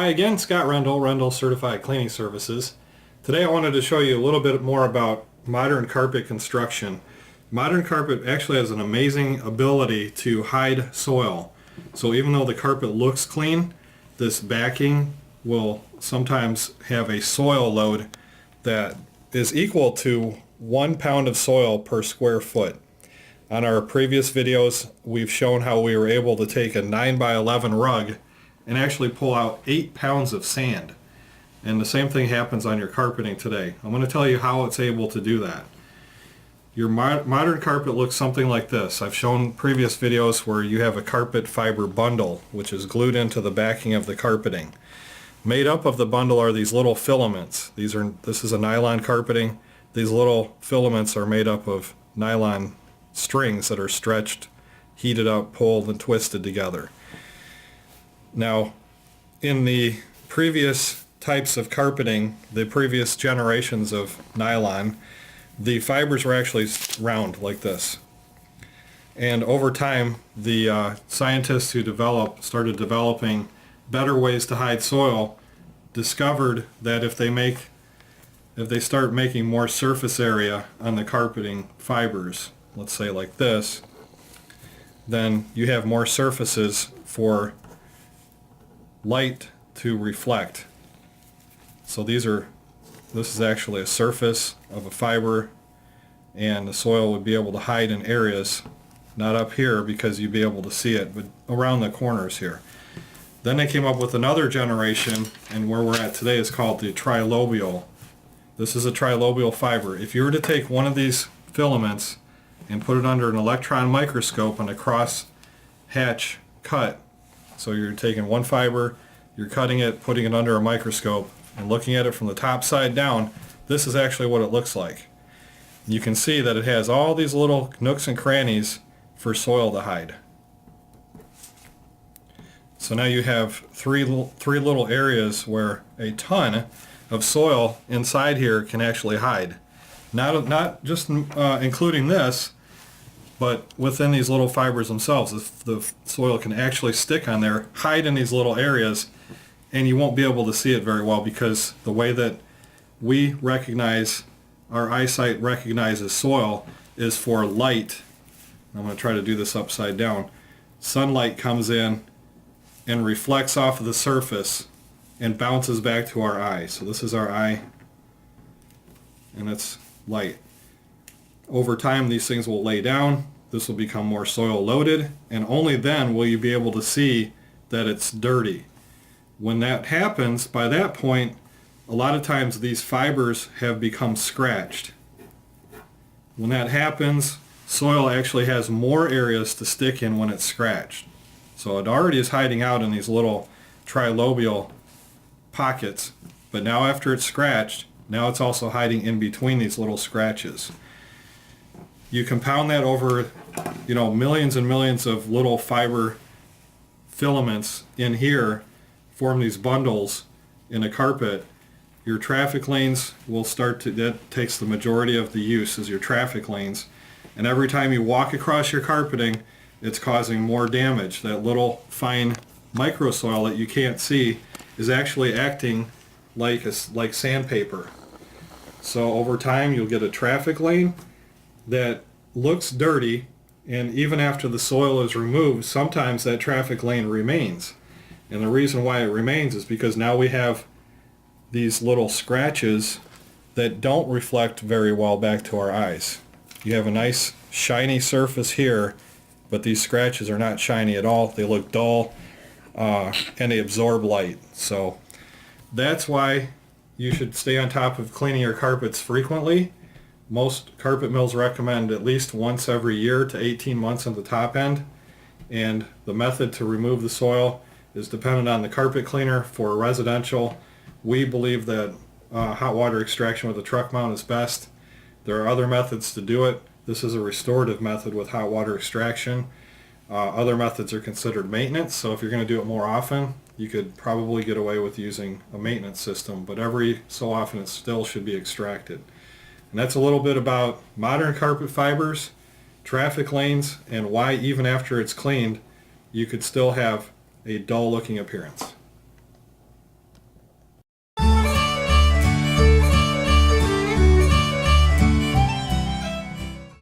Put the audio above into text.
Hi again, Scott Rendall, Rendall Certified Cleaning Services. Today I wanted to show you a little bit more about modern carpet construction. Modern carpet actually has an amazing ability to hide soil. So even though the carpet looks clean, this backing will sometimes have a soil load that is equal to 1 pound of soil per square foot. On our previous videos, we've shown how we were able to take a 9 by 11 rug and actually pull out 8 pounds of sand. And the same thing happens on your carpeting today. I'm going to tell you how it's able to do that. Your modern carpet looks something like this. I've shown previous videos where you have a carpet fiber bundle which is glued into the backing of the carpeting. Made up of the bundle are these little filaments. This is a nylon carpeting. These little filaments are made up of nylon strings that are stretched, heated up, pulled, and twisted together. Now, in the previous types of carpeting, the previous generations of nylon, the fibers were actually round like this. And over time, the scientists who started developing better ways to hide soil discovered that if they start making more surface area on the carpeting fibers, let's say like this, then you have more surfaces for light to reflect. So this is actually a surface of a fiber, and the soil would be able to hide in areas, not up here because you'd be able to see it, but around the corners here. Then they came up with another generation, and where we're at today is called the Trilobal. This is a Trilobal fiber. If you were to take one of these filaments and put it under an electron microscope on a cross hatch cut, so you're taking one fiber, you're cutting it, putting it under a microscope, and looking at it from the top side down, this is actually what it looks like. You can see that it has all these little nooks and crannies for soil to hide. So now you have three little areas where a ton of soil inside here can actually hide. Not just including this, but within these little fibers themselves, the soil can actually stick on there, hide in these little areas, and you won't be able to see it very well because the way that we recognize, our eyesight recognizes soil is for light. I'm going to try to do this upside down. Sunlight comes in and reflects off of the surface and bounces back to our eye. So this is our eye, and it's light. Over time, these things will lay down. This will become more soil loaded, and only then will you be able to see that it's dirty. When that happens, by that point, a lot of times these fibers have become scratched. When that happens, soil actually has more areas to stick in when it's scratched. So it already is hiding out in these little trilobal pockets, but now after it's scratched, now it's also hiding in between these little scratches. You compound that over, millions and millions of little fiber filaments in here, form these bundles in a carpet. Your traffic lanes will that takes the majority of the use is your traffic lanes. And every time you walk across your carpeting, it's causing more damage. That little fine microsoil that you can't see is actually acting like sandpaper. So over time you'll get a traffic lane that looks dirty, and even after the soil is removed, sometimes that traffic lane remains. And the reason why it remains is because now we have these little scratches that don't reflect very well back to our eyes. You have a nice shiny surface here, but these scratches are not shiny at all. They look dull, and they absorb light. So that's why you should stay on top of cleaning your carpets frequently. Most carpet mills recommend at least once every year to 18 months on the top end. And the method to remove the soil is dependent on the carpet cleaner. For residential, we believe that hot water extraction with a truck mount is best. There are other methods to do it. This is a restorative method with hot water extraction. Other methods are considered maintenance, so if you're going to do it more often, you could probably get away with using a maintenance system, but every so often it still should be extracted. And that's a little bit about modern carpet fibers, traffic lanes, and why even after it's cleaned, you could still have a dull looking appearance.